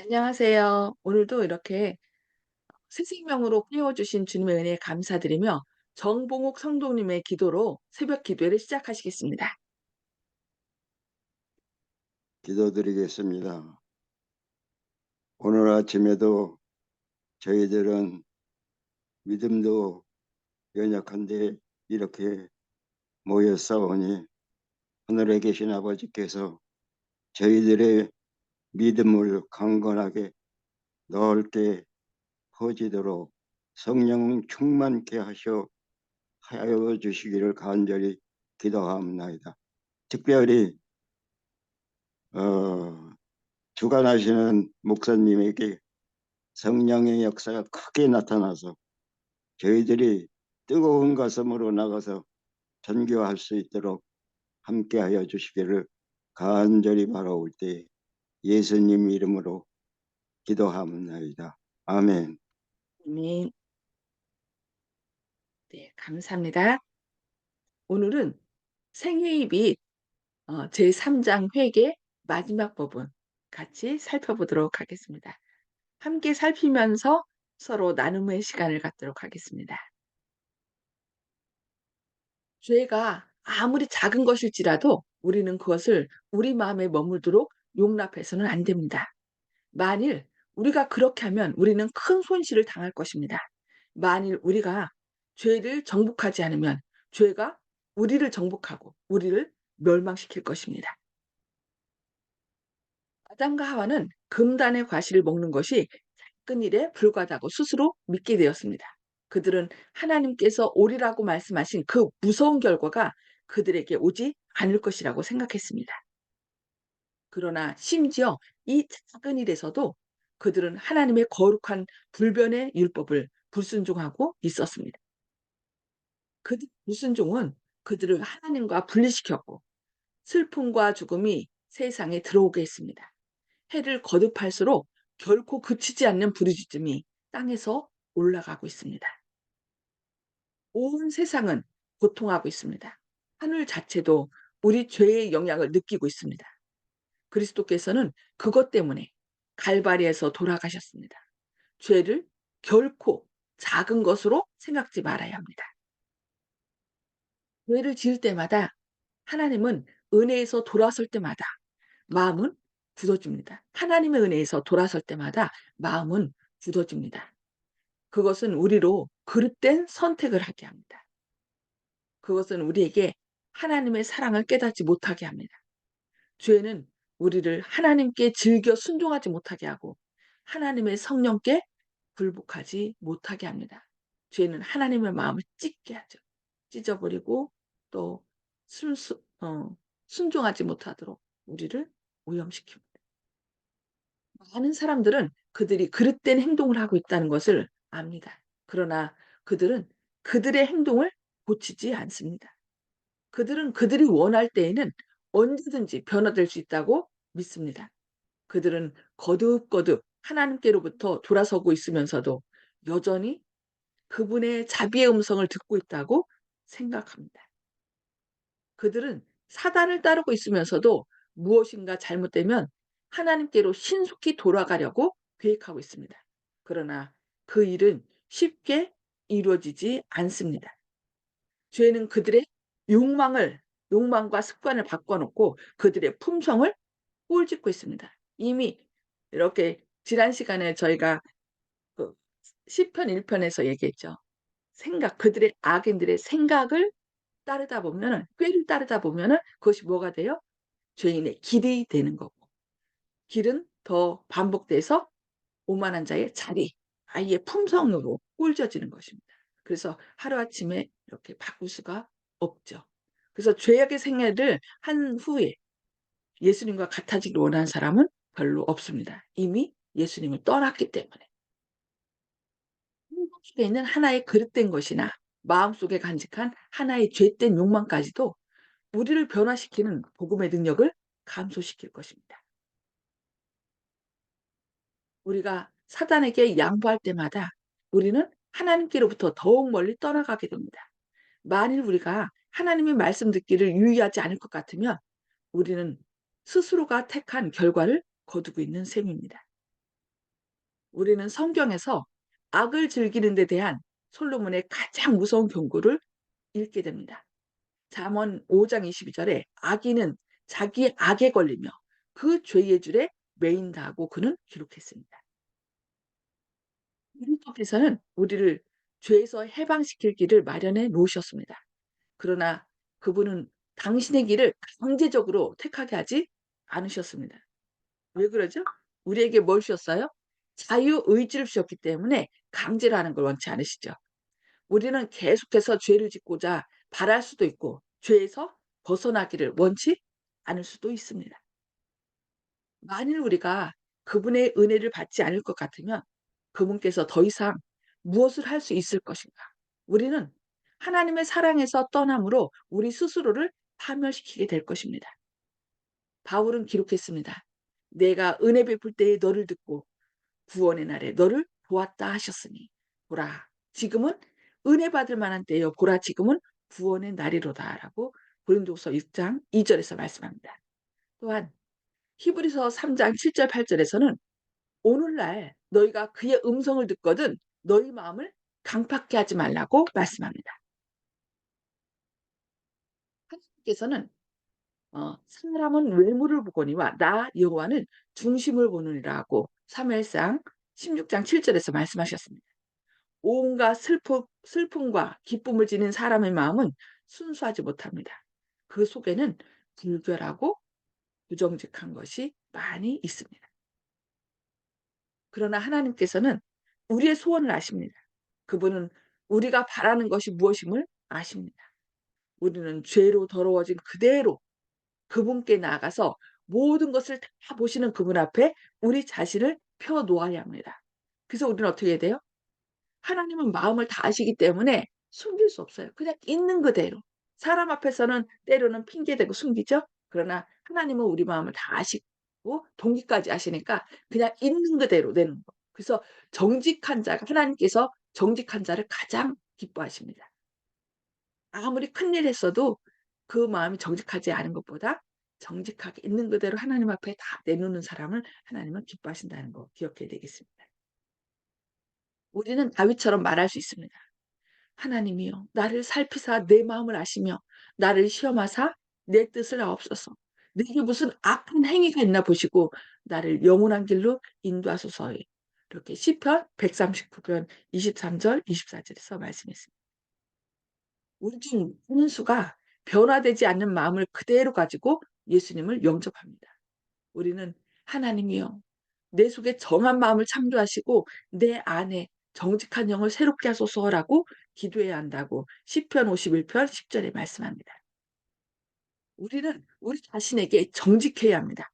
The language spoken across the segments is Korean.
안녕하세요. 오늘도 이렇게 새 생명으로 깨워주신 주님의 은혜에 감사드리며 정봉욱 성도님의 기도로 새벽 기도회를 시작하시겠습니다. 기도드리겠습니다. 오늘 아침에도 저희들은 믿음도 연약한데 이렇게 모였사오니 하늘에 계신 아버지께서 저희들의 믿음을 강건하게 넓게 퍼지도록 성령 충만케 하여 주시기를 간절히 기도하옵나이다. 특별히 주관하시는 목사님에게 성령의 역사가 크게 나타나서 저희들이 뜨거운 가슴으로 나가서 전교할 수 있도록 함께하여 주시기를 간절히 바라올 때 예수님 이름으로 기도하옵나이다. 아멘. 아멘. 네, 감사합니다. 오늘은 생회의 빛 제3장 회계 마지막 부분 같이 살펴보도록 하겠습니다. 함께 살피면서 서로 나눔의 시간을 갖도록 하겠습니다. 죄가 아무리 작은 것일지라도 우리는 그것을 우리 마음에 머물도록 용납해서는 안 됩니다. 만일 우리가 그렇게 하면 우리는 큰 손실을 당할 것입니다. 만일 우리가 죄를 정복하지 않으면 죄가 우리를 정복하고 우리를 멸망시킬 것입니다. 아담과 하와는 금단의 과실을 먹는 것이 작은 일에 불과하다고 스스로 믿게 되었습니다. 그들은 하나님께서 오리라고 말씀하신 그 무서운 결과가 그들에게 오지 않을 것이라고 생각했습니다. 그러나 심지어 이 작은 일에서도 그들은 하나님의 거룩한 불변의 율법을 불순종하고 있었습니다. 그 불순종은 그들을 하나님과 분리시켰고 슬픔과 죽음이 세상에 들어오게 했습니다. 해를 거듭할수록 결코 그치지 않는 부르짖음이 땅에서 올라가고 있습니다. 온 세상은 고통하고 있습니다. 하늘 자체도 우리 죄의 영향을 느끼고 있습니다. 그리스도께서는 그것 때문에 갈바리에서 돌아가셨습니다. 죄를 결코 작은 것으로 생각지 말아야 합니다. 죄를 지을 때마다 하나님은 은혜에서 돌아설 때마다 마음은 굳어집니다. 하나님의 은혜에서 돌아설 때마다 마음은 굳어집니다. 그것은 우리로 그릇된 선택을 하게 합니다. 그것은 우리에게 하나님의 사랑을 깨닫지 못하게 합니다. 죄는 우리를 하나님께 즐겨 순종하지 못하게 하고 하나님의 성령께 굴복하지 못하게 합니다. 죄는 하나님의 마음을 찢게 하죠. 찢어버리고 또 순수 순종하지 못하도록 우리를 오염시킵니다. 많은 사람들은 그들이 그릇된 행동을 하고 있다는 것을 압니다. 그러나 그들은 그들의 행동을 고치지 않습니다. 그들은 그들이 원할 때에는 언제든지 변화될 수 있다고 믿습니다. 그들은 거듭거듭 하나님께로부터 돌아서고 있으면서도 여전히 그분의 자비의 음성을 듣고 있다고 생각합니다. 그들은 사단을 따르고 있으면서도 무엇인가 잘못되면 하나님께로 신속히 돌아가려고 계획하고 있습니다. 그러나 그 일은 쉽게 이루어지지 않습니다. 죄는 그들의 욕망과 습관을 바꿔놓고 그들의 품성을 꼴짓고 있습니다. 이미 이렇게 지난 시간에 저희가 그 시편 1편에서 얘기했죠. 그들의 악인들의 생각을 따르다 보면은 꾀를 따르다 보면은 그것이 뭐가 돼요? 죄인의 길이 되는 거고 길은 더 반복돼서 오만한 자의 자리, 아이의 품성으로 꼴져지는 것입니다. 그래서 하루아침에 이렇게 바꿀 수가 없죠. 그래서 죄악의 생애를 한 후에 예수님과 같아지길 원하는 사람은 별로 없습니다. 이미 예수님을 떠났기 때문에. 행복 속에 있는 하나의 그릇된 것이나 마음속에 간직한 하나의 죄된 욕망까지도 우리를 변화시키는 복음의 능력을 감소시킬 것입니다. 우리가 사단에게 양보할 때마다 우리는 하나님께로부터 더욱 멀리 떠나가게 됩니다. 만일 우리가 하나님의 말씀 듣기를 유의하지 않을 것 같으면 우리는 스스로가 택한 결과를 거두고 있는 셈입니다. 우리는 성경에서 악을 즐기는 데 대한 솔로몬의 가장 무서운 경고를 읽게 됩니다. 잠언 5장 22절에 "악인은 자기의 악에 걸리며 그 죄의 줄에 매인다."고 그는 기록했습니다. 그리스도께서는 우리를 죄에서 해방시킬 길을 마련해 놓으셨습니다. 그러나 그분은 당신의 길을 강제적으로 택하게 하지 않으셨습니다. 왜 그러죠? 우리에게 뭘 주셨어요? 자유의지를 주셨기 때문에 강제로 하는 걸 원치 않으시죠. 우리는 계속해서 죄를 짓고자 바랄 수도 있고 죄에서 벗어나기를 원치 않을 수도 있습니다. 만일 우리가 그분의 은혜를 받지 않을 것 같으면 그분께서 더 이상 무엇을 할 수 있을 것인가? 우리는 하나님의 사랑에서 떠남으로 우리 스스로를 파멸시키게 될 것입니다. 바울은 기록했습니다. "내가 은혜 베풀 때에 너를 듣고 구원의 날에 너를 보았다 하셨으니 보라 지금은 은혜 받을 만한 때요 보라 지금은 구원의 날이로다라고 고린도후서 6장 2 절에서 말씀합니다. 또한 히브리서 3장 7절 8 절에서는 오늘날 너희가 그의 음성을 듣거든 너희 마음을 강팍케 하지 말라고 말씀합니다. 하나님께서는 "사람은 외모를 보거니와 나 여호와는 중심을 보느니라."고 사무엘상 16장 7 절에서 말씀하셨습니다. 온갖 슬픔과 기쁨을 지닌 사람의 마음은 순수하지 못합니다. 그 속에는 불결하고 부정직한 것이 많이 있습니다. 그러나 하나님께서는 우리의 소원을 아십니다. 그분은 우리가 바라는 것이 무엇임을 아십니다. 우리는 죄로 더러워진 그대로 그분께 나아가서 모든 것을 다 보시는 그분 앞에 우리 자신을 펴 놓아야 합니다. 그래서 우리는 어떻게 해야 돼요? 하나님은 마음을 다 아시기 때문에 숨길 수 없어요. 그냥 있는 그대로. 사람 앞에서는 때로는 핑계 대고 숨기죠. 그러나 하나님은 우리 마음을 다 아시고 동기까지 아시니까 그냥 있는 그대로 내는 거. 그래서 정직한 자가 하나님께서 정직한 자를 가장 기뻐하십니다. 아무리 큰일 했어도 그 마음이 정직하지 않은 것보다 정직하게 있는 그대로 하나님 앞에 다 내놓는 사람을 하나님은 기뻐하신다는 거 기억해야 되겠습니다. 우리는 다윗처럼 말할 수 있습니다. 하나님이여 나를 살피사 내 마음을 아시며 나를 시험하사 내 뜻을 아옵소서. 내게 무슨 악한 행위가 있나 보시고 나를 영원한 길로 인도하소서. 이렇게 시편 139편 23절 24 절에서 말씀했습니다. 우리 중 많은 수가 변화되지 않는 마음을 그대로 가지고 예수님을 영접합니다. 우리는 하나님이여 내 속에 정한 마음을 창조하시고 내 안에 정직한 영을 새롭게 하소서라고 기도해야 한다고 시편 51편 10 절에 말씀합니다. 우리는 우리 자신에게 정직해야 합니다.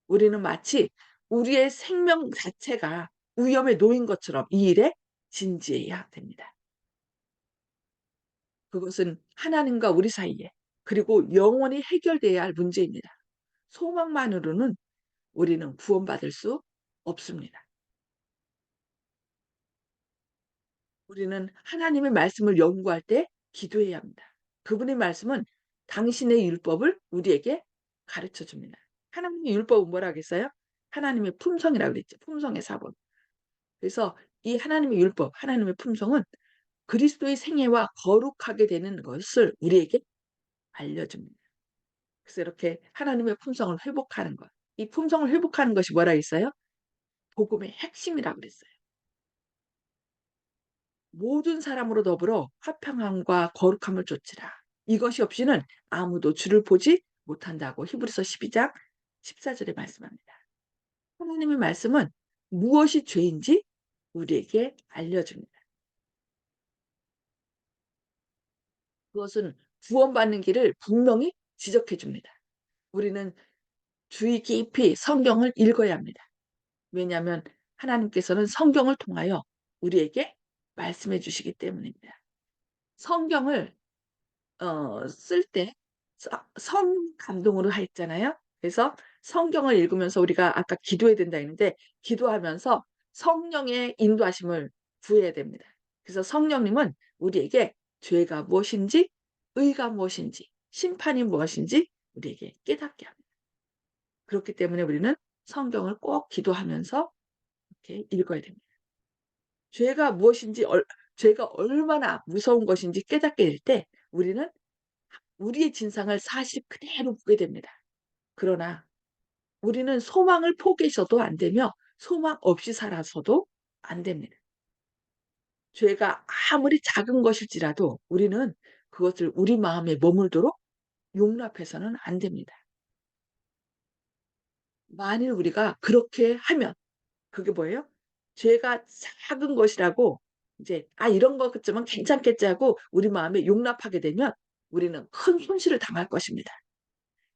우리는 마치 우리의 생명 자체가 위험에 놓인 것처럼 이 일에 진지해야 됩니다. 그것은 하나님과 우리 사이에 그리고 영원히 해결돼야 할 문제입니다. 소망만으로는 우리는 구원받을 수 없습니다. 우리는 하나님의 말씀을 연구할 때 기도해야 합니다. 그분의 말씀은 당신의 율법을 우리에게 가르쳐 줍니다. 하나님의 율법은 뭐라 그랬어요? 하나님의 품성이라고 그랬죠. 품성의 사본. 그래서 이 하나님의 율법, 하나님의 품성은 그리스도의 생애와 거룩하게 되는 것을 우리에게 알려줍니다. 그래서 이렇게 하나님의 품성을 회복하는 것. 이 품성을 회복하는 것이 뭐라 했어요? 복음의 핵심이라고 그랬어요. 모든 사람으로 더불어 화평함과 거룩함을 좇으라. 이것이 없이는 아무도 주를 보지 못한다고 히브리서 12장 14 절에 말씀합니다. 하나님의 말씀은 무엇이 죄인지 우리에게 알려줍니다. 그것은 구원받는 길을 분명히 지적해 줍니다. 우리는 주의 깊이 성경을 읽어야 합니다. 왜냐하면 하나님께서는 성경을 통하여 우리에게 말씀해 주시기 때문입니다. 성경을 쓸 때 성 감동으로 했잖아요. 그래서 성경을 읽으면서 우리가 아까 기도해야 된다 했는데 기도하면서 성령의 인도하심을 구해야 됩니다. 그래서 성령님은 우리에게 죄가 무엇인지 의가 무엇인지 심판이 무엇인지 우리에게 깨닫게 합니다. 그렇기 때문에 우리는 성경을 꼭 기도하면서 이렇게 읽어야 됩니다. 죄가 무엇인지 죄가 얼마나 무서운 것인지 깨닫게 될 때 우리는 우리의 진상을 사실 그대로 보게 됩니다. 그러나 우리는 소망을 포기해서도 안 되며 소망 없이 살아서도 안 됩니다. 죄가 아무리 작은 것일지라도 우리는 그것을 우리 마음에 머물도록 용납해서는 안 됩니다. 만일 우리가 그렇게 하면 그게 뭐예요? 죄가 작은 것이라고 이제 '아 이런 것쯤은 괜찮겠지.' 하고 우리 마음에 용납하게 되면 우리는 큰 손실을 당할 것입니다.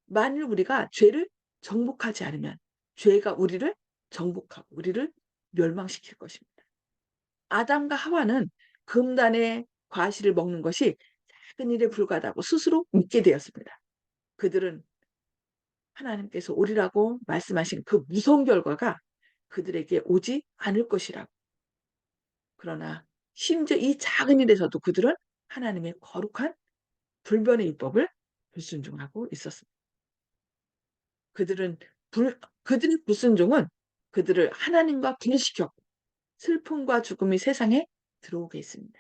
만일 우리가 죄를 정복하지 않으면 죄가 우리를 정복하고 우리를 멸망시킬 것입니다. 아담과 하와는 금단의 과실을 먹는 것이 작은 일에 불과하다고 스스로 믿게 되었습니다. 그들은 하나님께서 오리라고 말씀하신 그 무서운 결과가 그들에게 오지 않을 것이라고. 그러나 심지어 이 작은 일에서도 그들은 하나님의 거룩한 불변의 율법을 불순종하고 있었습니다. 그들은 그들의 불순종은 그들을 하나님과 분리시켰고 슬픔과 죽음이 세상에 들어오게 했습니다.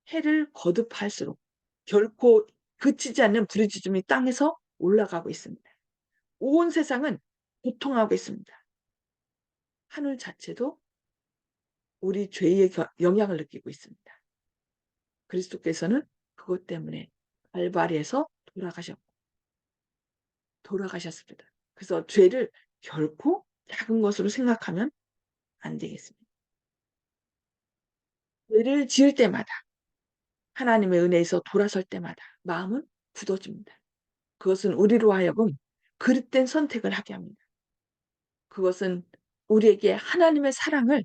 해를 거듭할수록 결코 그치지 않는 부르짖음이 땅에서 올라가고 있습니다. 온 세상은 고통하고 있습니다. 하늘 자체도 우리 죄의 영향을 느끼고 있습니다. 그리스도께서는 그것 때문에 갈바리에서 돌아가셨습니다. 그래서 죄를 결코 작은 것으로 생각하면 안 되겠습니다. 죄를 지을 때마다 하나님의 은혜에서 돌아설 때마다 마음은 굳어집니다. 그것은 우리로 하여금 그릇된 선택을 하게 합니다. 그것은 우리에게 하나님의 사랑을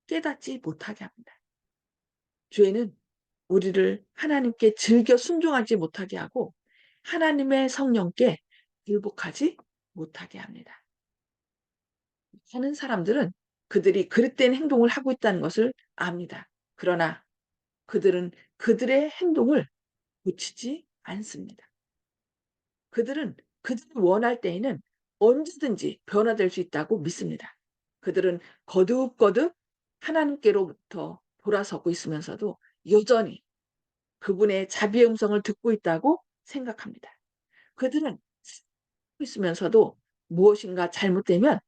깨닫지 못하게 합니다. 죄는 우리를 하나님께 즐겨 순종하지 못하게 하고 하나님의 성령께 굴복하지 못하게 합니다. 많은 사람들은 그들이 그릇된 행동을 하고 있다는 것을 압니다. 그러나 그들은 그들의 행동을 고치지 않습니다. 그들은 그들이 원할 때에는 언제든지 변화될 수 있다고 믿습니다. 그들은 거듭거듭 하나님께로부터 돌아서고 있으면서도 여전히 그분의 자비의 음성을 듣고 있다고 생각합니다. 그들은 살고 있으면서도 무엇인가 잘못되면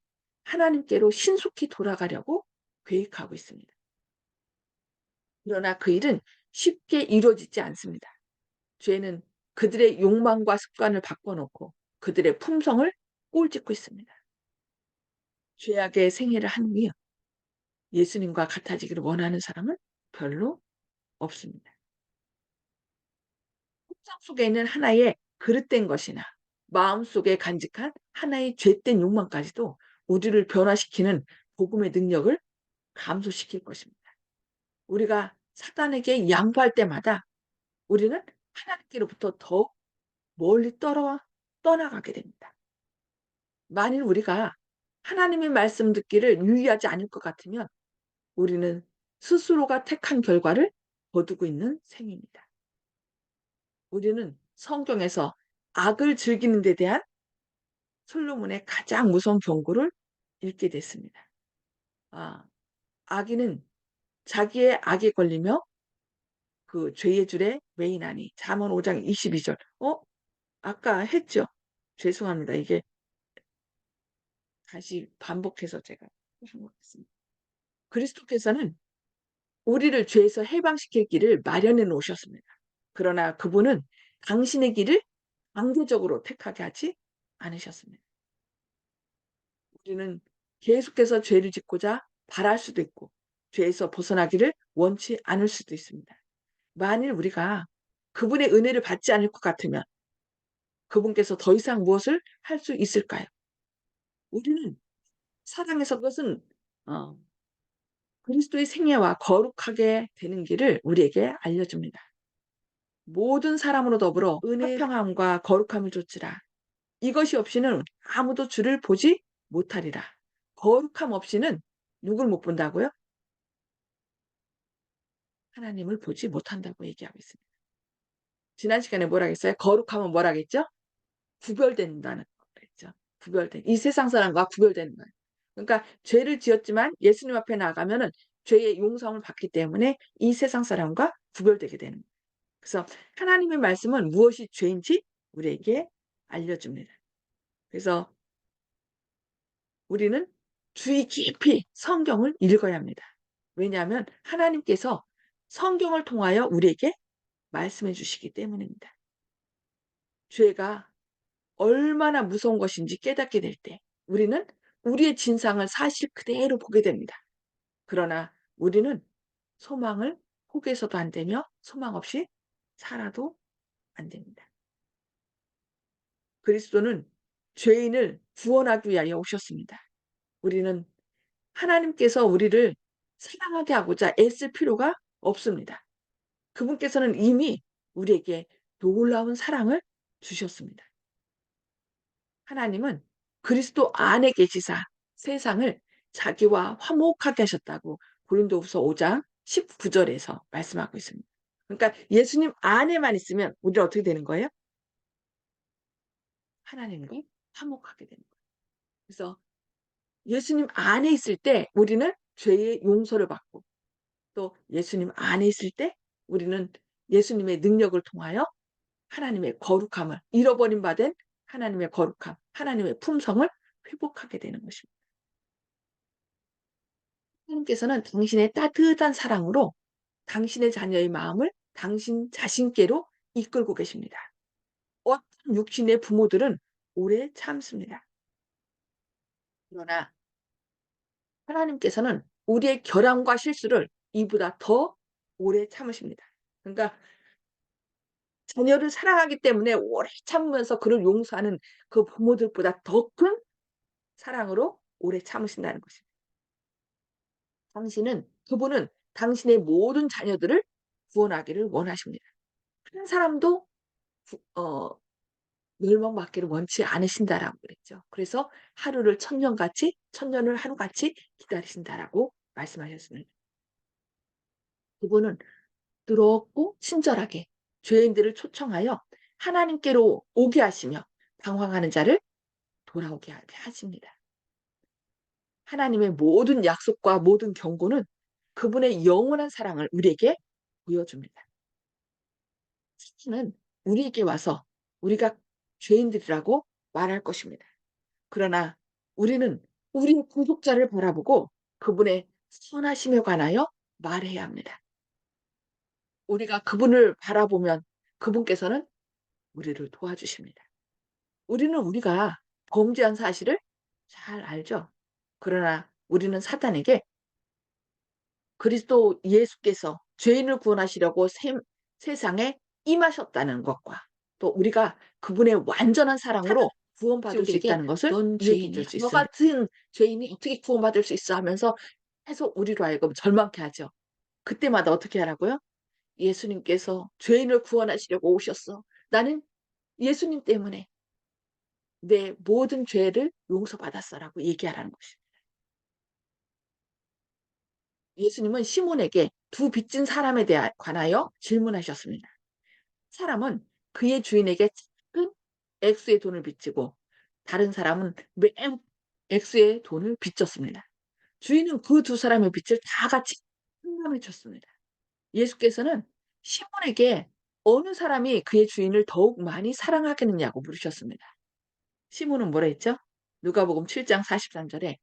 하나님께로 신속히 돌아가려고 계획하고 있습니다. 그러나 그 일은 쉽게 이루어지지 않습니다. 죄는 그들의 욕망과 습관을 바꿔놓고 그들의 품성을 꼴짓고 있습니다. 죄악의 생애를 한 후에 예수님과 같아지기를 원하는 사람은 별로 없습니다. 품성 속에 있는 하나의 그릇된 것이나 마음속에 간직한 하나의 죄된 욕망까지도 우리를 변화시키는 복음의 능력을 감소시킬 것입니다. 우리가 사단에게 양보할 때마다 우리는 하나님께로부터 더 멀리 떠나가게 됩니다. 만일 우리가 하나님의 말씀 듣기를 유의하지 않을 것 같으면 우리는 스스로가 택한 결과를 거두고 있는 셈입니다. 우리는 성경에서 악을 즐기는 데 대한 솔로몬의 가장 무서운 경고를 읽게 됐습니다. 아, 악인은 자기의 악에 걸리며 그 죄의 줄에 매이나니. 잠언 5장 22절. 아까 했죠. 죄송합니다. 이게 다시 반복해서 제가 한 것 같습니다. 그리스도께서는 우리를 죄에서 해방시킬 길을 마련해 놓으셨습니다. 그러나 그분은 당신의 길을 강제적으로 택하게 하지 않으셨습니다. 우리는 계속해서 죄를 짓고자 바랄 수도 있고 죄에서 벗어나기를 원치 않을 수도 있습니다. 만일 우리가 그분의 은혜를 받지 않을 것 같으면 그분께서 더 이상 무엇을 할 수 있을까요? 우리는 사랑해서 그것은 어 그리스도의 생애와 거룩하게 되는 길을 우리에게 알려줍니다. 모든 사람으로 더불어 은혜의 평안과 거룩함을 좇으라. 이것이 없이는 아무도 주를 보지 못하리라. 거룩함 없이는 누굴 못 본다고요? 하나님을 보지 못한다고 얘기하고 있습니다. 지난 시간에 뭐라 했어요? 거룩함은 뭐라 했죠? 구별된다는 거 그랬죠. 구별된 이 세상 사람과 구별되는 거예요. 그러니까 죄를 지었지만 예수님 앞에 나가면은 죄의 용서를 받기 때문에 이 세상 사람과 구별되게 되는 거예요. 그래서 하나님의 말씀은 무엇이 죄인지 우리에게 알려줍니다. 그래서 우리는 주의 깊이 성경을 읽어야 합니다. 왜냐하면 하나님께서 성경을 통하여 우리에게 말씀해 주시기 때문입니다. 죄가 얼마나 무서운 것인지 깨닫게 될 때 우리는 우리의 진상을 사실 그대로 보게 됩니다. 그러나 우리는 소망을 포기해서도 안 되며 소망 없이 살아도 안 됩니다. 그리스도는 죄인을 구원하기 위하여 오셨습니다. 우리는 하나님께서 우리를 사랑하게 하고자 애쓸 필요가 없습니다. 그분께서는 이미 우리에게 놀라운 사랑을 주셨습니다. 하나님은 그리스도 안에 계시사 세상을 자기와 화목하게 하셨다고 고린도후서 5장 19절에서 말씀하고 있습니다. 그러니까 예수님 안에만 있으면 우리는 어떻게 되는 거예요? 하나님과 화목하게 되는 거예요. 그래서 예수님 안에 있을 때 우리는 죄의 용서를 받고 또 예수님 안에 있을 때 우리는 예수님의 능력을 통하여 하나님의 거룩함을 잃어버린 바 된 하나님의 거룩함, 하나님의 품성을 회복하게 되는 것입니다. 하나님께서는 당신의 따뜻한 사랑으로 당신의 자녀의 마음을 당신 자신께로 이끌고 계십니다. 어떤 육신의 부모들은 오래 참습니다. 그러나 하나님께서는 우리의 결함과 실수를 이보다 더 오래 참으십니다. 그러니까 자녀를 사랑하기 때문에 오래 참으면서 그를 용서하는 그 부모들보다 더 큰 사랑으로 오래 참으신다는 것입니다. 그분은 당신의 모든 자녀들을 구원하기를 원하십니다. 한 사람도 구 멸망받기를 원치 않으신다라고 그랬죠. 그래서 하루를 천년같이 천년을 하루같이 기다리신다라고 말씀하셨습니다. 그분은 뜨겁고 친절하게 죄인들을 초청하여 하나님께로 오게 하시며 방황하는 자를 돌아오게 하십니다. 하나님의 모든 약속과 모든 경고는 그분의 영원한 사랑을 우리에게 보여줍니다. 사탄은 우리에게 와서 우리가 죄인들이라고 말할 것입니다. 그러나 우리는 우리의 구속자를 바라보고 그분의 선하심에 관하여 말해야 합니다. 우리가 그분을 바라보면 그분께서는 우리를 도와주십니다. 우리는 우리가 범죄한 사실을 잘 알죠. 그러나 우리는 사탄에게 그리스도 예수께서 죄인을 구원하시려고 세상에 임하셨다는 것과 또 우리가 그분의 완전한 사랑으로 구원받을 수 있다는 것을 넌 얘기해 줄 죄인이야. 수 너 있습니다. 같은 죄인이 어떻게 구원받을 수 있어 하면서 계속 우리로 하여금 절망케 하죠. 그때마다 어떻게 하라고요? 예수님께서 죄인을 구원하시려고 오셨어. 나는 예수님 때문에 내 모든 죄를 용서받았어라고 얘기하라는 것입니다. 예수님은 시몬에게 두 빚진 사람에 대하 관하여 질문하셨습니다. 사람은 그의 주인에게 큰 액수의 돈을 빚지고 다른 사람은 매우 액수의 돈을 빚졌습니다. 주인은 그 두 사람의 빚을 다 같이 상담해 줬습니다. 예수께서는 시몬에게 어느 사람이 그의 주인을 더욱 많이 사랑하겠느냐고 물으셨습니다. 시몬은 뭐라 했죠? 누가복음 7장 43절에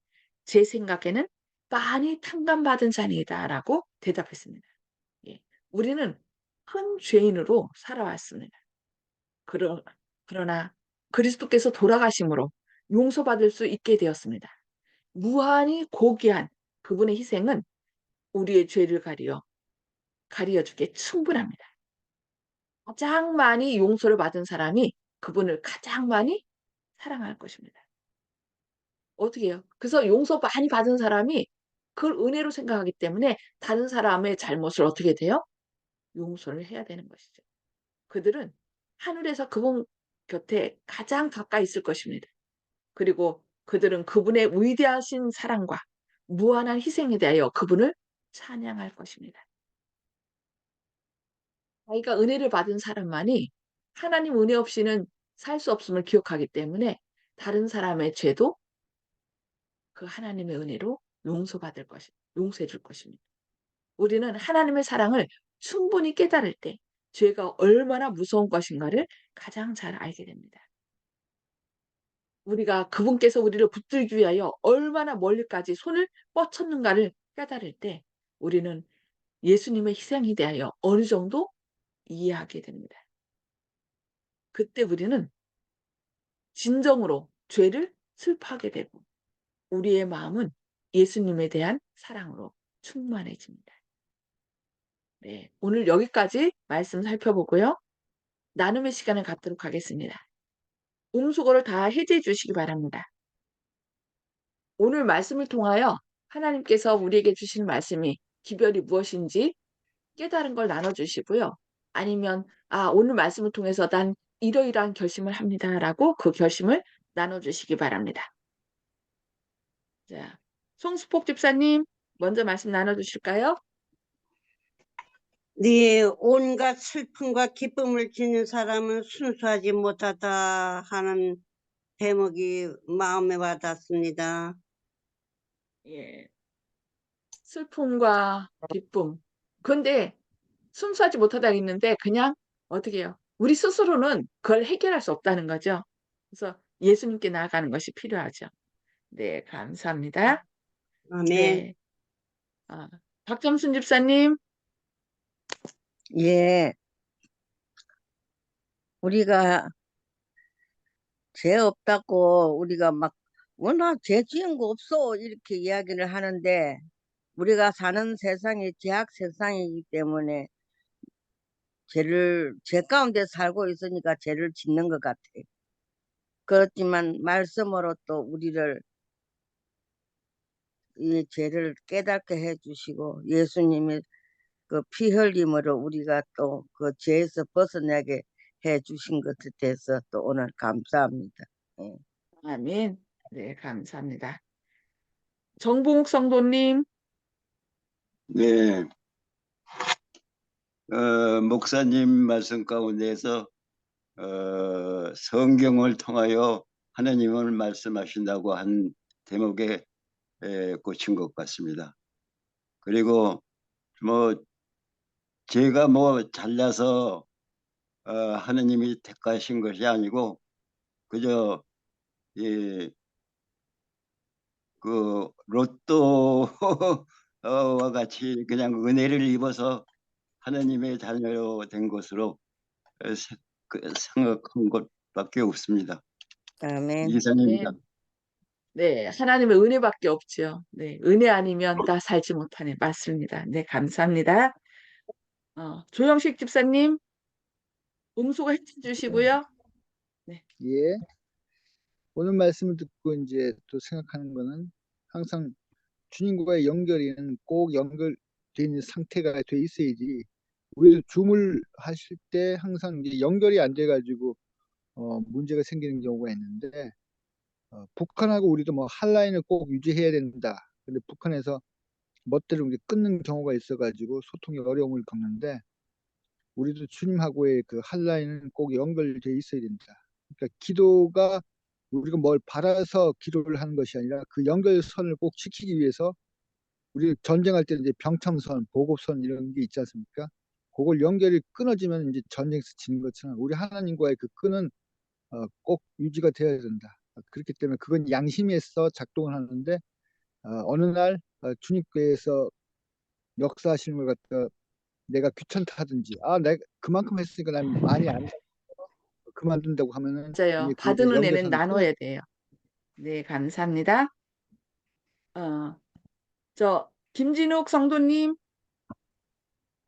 제 생각에는 많이 탕감받은 자니다라고 대답했습니다. 예. 우리는 큰 죄인으로 살아왔습니다. 그러, 그러나 그리스도께서 돌아가심으로 용서받을 수 있게 되었습니다. 무한히 고귀한 그분의 희생은 우리의 죄를 가리어 주기에 충분합니다. 가장 많이 용서를 받은 사람이 그분을 가장 많이 사랑할 것입니다. 어떻게 해요? 그래서 용서 많이 받은 사람이 그걸 은혜로 생각하기 때문에 다른 사람의 잘못을 어떻게 돼요? 용서를 해야 되는 것이죠. 그들은 하늘에서 그분 곁에 가장 가까이 있을 것입니다. 그리고 그들은 그분의 위대하신 사랑과 무한한 희생에 대하여 그분을 찬양할 것입니다. 자기가 은혜를 받은 사람만이 하나님 은혜 없이는 살 수 없음을 기억하기 때문에 다른 사람의 죄도 그 하나님의 은혜로 용서해 줄 것입니다. 우리는 하나님의 사랑을 충분히 깨달을 때 죄가 얼마나 무서운 것인가를 가장 잘 알게 됩니다. 우리가 그분께서 우리를 붙들기 위하여 얼마나 멀리까지 손을 뻗쳤는가를 깨달을 때 우리는 예수님의 희생에 대하여 어느 정도 이해하게 됩니다. 그때 우리는 진정으로 죄를 슬퍼하게 되고 우리의 마음은 예수님에 대한 사랑으로 충만해집니다. 네, 오늘 여기까지 말씀 살펴보고요. 나눔의 시간을 갖도록 하겠습니다. 음수거를 다 해제해 주시기 바랍니다. 오늘 말씀을 통하여 하나님께서 우리에게 주신 말씀이 기별이 무엇인지 깨달은 걸 나눠주시고요. 아니면 오늘 말씀을 통해서 난 이러이러한 결심을 합니다라고 그 결심을 나눠주시기 바랍니다. 자, 송수폭 집사님 먼저 말씀 나눠주실까요? 네, 온갖 슬픔과 기쁨을 지닌 사람은 순수하지 못하다 하는 대목이 마음에 와닿습니다. 예, 슬픔과 기쁨. 근데 순수하지 못하다 했는데 그냥 어떻게 해요? 우리 스스로는 그걸 해결할 수 없다는 거죠. 그래서 예수님께 나아가는 것이 필요하죠. 네, 감사합니다. 아멘. 네, 박점순 집사님. 예, 우리가 죄 없다고 우리가 막 워낙 죄 지은 거 없어 이렇게 이야기를 하는데 우리가 사는 세상이 죄악 세상이기 때문에 죄 가운데 살고 있으니까 죄를 짓는 것 같아요. 그렇지만 말씀으로 또 우리를 이 죄를 깨닫게 해주시고 예수님이 그 피 흘림으로 우리가 또 그 죄에서 벗어나게 해주신 것에 대해서 또 오늘 감사합니다. 예. 아멘. 네, 감사합니다. 정봉욱 성도님. 네, 목사님 말씀 가운데서 성경을 통하여 하나님을 말씀하신다고 한 대목에 꽂힌 것 같습니다. 그리고 뭐 제가 뭐 잘나서 하나님이 택하신 것이 아니고 그저 그 로또와 같이 그냥 은혜를 입어서 하나님의 자녀로 된 것으로 생각한 것밖에 없습니다. 아멘. 이상입니다. 네, 하나님의 은혜밖에 없죠. 네, 은혜 아니면 나 살지 못하네. 맞습니다. 네, 감사합니다. 조영식 집사님, 음소거 해주 주시고요. 네, 예. 오늘 말씀을 듣고 이제 또 생각하는 거는 항상 주님과의 연결에는 꼭 연결되어 있는 상태가 돼 있어야지. 우리도 주물하실 때 항상 이제 연결이 안 돼가지고 문제가 생기는 경우가 있는데 북한하고 우리도 뭐 한라인을 꼭 유지해야 된다. 근데 북한에서 멋대로 이제 끊는 경우가 있어가지고 소통이 어려움을 겪는데 우리도 주님하고의 그 한라인은 꼭 연결돼 있어야 된다. 그러니까 기도가 우리가 뭘 바라서 기도를 하는 것이 아니라 그 연결선을 꼭 지키기 위해서 우리 전쟁할 때 이제 병참선, 보급선 이런 게 있지 않습니까? 그걸 연결이 끊어지면 이제 전쟁에서 지는 것처럼 우리 하나님과의 그 끈은 꼭 유지가 되어야 된다. 그렇기 때문에 그건 양심에서 작동을 하는데 어느 날 주님께서 역사하시는 걸 갖다 내가 귀찮다든지 내가 그만큼 했으니까 난 많이 안 그만둔다고 하면은 맞아요. 이제 받은 그게 은혜는 연결선을 끊어. 나눠야 돼요. 네, 감사합니다. 어, 김진욱 성도님,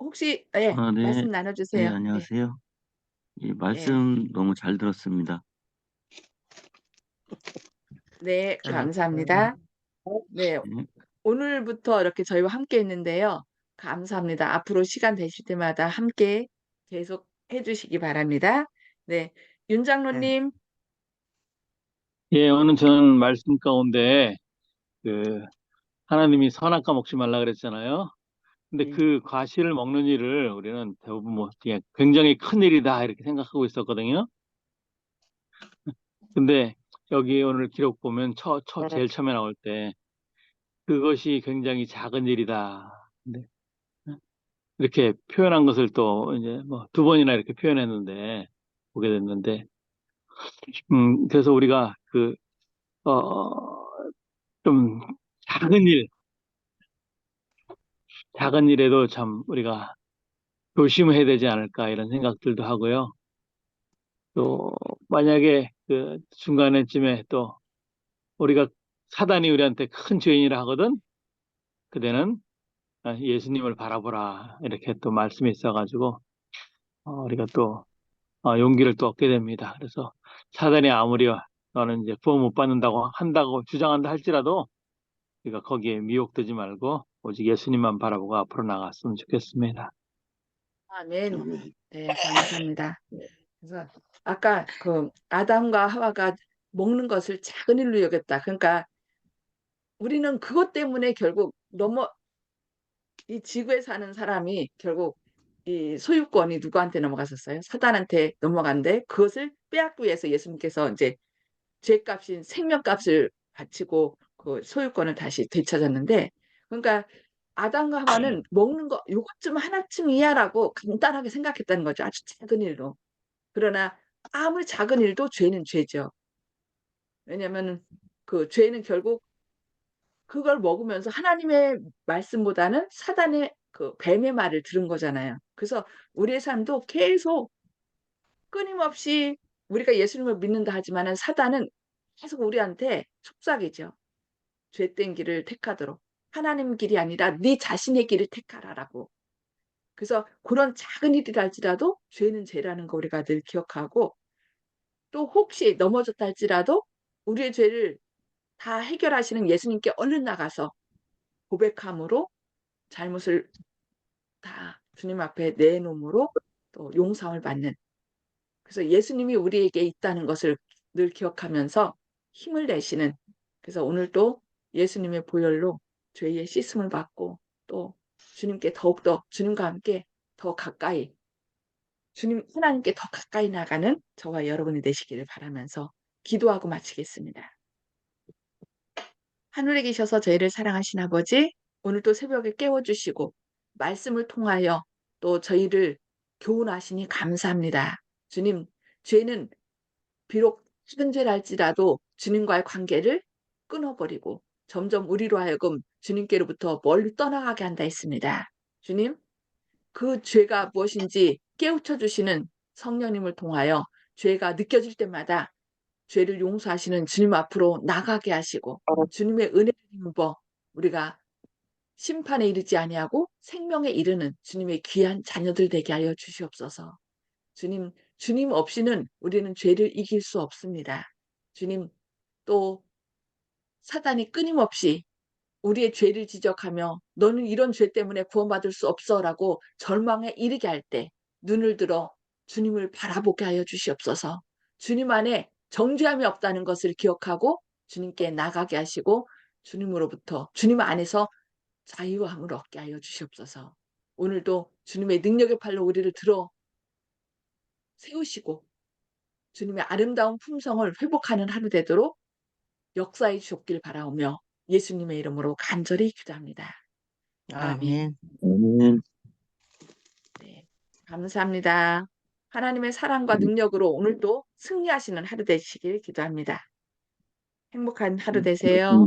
혹시, 네, 말씀 네, 나눠주세요. 네, 안녕하세요. 이 네, 말씀 너무 잘 들었습니다. 네, 아, 감사합니다. 네, 네, 오늘부터 이렇게 저희와 함께 했는데요. 감사합니다. 앞으로 시간 되실 때마다 함께 계속 해주시기 바랍니다. 네, 윤 장로님. 예, 오늘 저는 말씀 가운데 그 하나님이 선악과 먹지 말라 그랬잖아요. 근데 네, 그 과실을 먹는 일을 우리는 대부분 뭐 그냥 굉장히 큰 일이다 이렇게 생각하고 있었거든요. 근데 여기 오늘 기록 보면 제일 처음에 나올 때 그것이 굉장히 작은 일이다. 네. 이렇게 표현한 것을 또 이제 뭐 2번이나 이렇게 표현했는데 보게 됐는데 그래서 우리가 좀 작은 일에도 참 우리가 조심해야 되지 않을까 이런 생각들도 하고요. 또 만약에 그 중간에쯤에 또 우리가 사단이 우리한테 큰 죄인이라 하거든. 그때는 예수님을 바라보라 이렇게 또 말씀이 있어가지고 우리가 또 용기를 또 얻게 됩니다. 그래서 사단이 아무리 너는 이제 구원 못 한다고 주장한다 할지라도 우리가 거기에 미혹되지 말고 오직 예수님만 바라보고 앞으로 나갔으면 좋겠습니다. 아멘. 아멘. 네, 감사합니다. 그래서 아까 그 아담과 하와가 먹는 것을 작은 일로 여겼다. 그러니까 우리는 그것 때문에 결국 이 지구에 사는 사람이 결국 이 소유권이 누구한테 넘어갔었어요? 사단한테 넘어간데 그것을 빼앗기 위해서 예수님께서 이제 죄값인 생명값을 바치고 그 소유권을 다시 되찾았는데, 그러니까 아담과 하와는 먹는 거 요것 좀 하나쯤이야라고 간단하게 생각했다는 거죠. 아주 작은 일로. 그러나 아무리 작은 일도 죄는 죄죠. 왜냐하면 그 죄는 결국 그걸 먹으면서 하나님의 말씀보다는 사단의 그 뱀의 말을 들은 거잖아요. 그래서 우리의 삶도 계속 끊임없이 우리가 예수님을 믿는다 하지만은 사단은 계속 우리한테 속삭이죠. 죄된 길을 택하도록. 하나님 길이 아니라 네 자신의 길을 택하라라고. 그래서 그런 작은 일이라 할지라도 죄는 죄라는 거 우리가 늘 기억하고, 또 혹시 넘어졌다 할지라도 우리의 죄를 다 해결하시는 예수님께 얼른 나가서 고백함으로 잘못을 다 주님 앞에 내놓음으로 또 용서를 받는, 그래서 예수님이 우리에게 있다는 것을 늘 기억하면서 힘을 내시는, 그래서 오늘도 예수님의 보혈로 죄의 씻음을 받고 또 주님께 더욱더 주님과 함께 더 가까이 하나님께 더 가까이 나가는 저와 여러분이 되시기를 바라면서 기도하고 마치겠습니다. 하늘에 계셔서 저희를 사랑하신 아버지, 오늘도 새벽에 깨워주시고 말씀을 통하여 또 저희를 교훈하시니 감사합니다. 주님, 죄는 비록 작은 죄랄지라도 주님과의 관계를 끊어버리고 점점 우리로 하여금 주님께로부터 멀리 떠나가게 한다 했습니다. 주님, 그 죄가 무엇인지 깨우쳐 주시는 성령님을 통하여 죄가 느껴질 때마다 죄를 용서하시는 주님 앞으로 나가게 하시고 주님의 은혜를 힘입어 우리가 심판에 이르지 아니하고 생명에 이르는 주님의 귀한 자녀들 되게 하여 주시옵소서. 주님 없이는 우리는 죄를 이길 수 없습니다. 주님, 또 사단이 끊임없이 우리의 죄를 지적하며 너는 이런 죄 때문에 구원받을 수 없어라고 절망에 이르게 할 때 눈을 들어 주님을 바라보게 하여 주시옵소서. 주님 안에 정죄함이 없다는 것을 기억하고 주님께 나가게 하시고 주님으로부터 주님 안에서 자유함을 얻게 하여 주시옵소서. 오늘도 주님의 능력의 팔로 우리를 들어 세우시고 주님의 아름다운 품성을 회복하는 하루 되도록 역사해 주셨길 바라오며 예수님의 이름으로 간절히 기도합니다. 아멘. 아멘. 네, 감사합니다. 하나님의 사랑과 능력으로 오늘도 승리하시는 하루 되시길 기도합니다. 행복한 하루 되세요.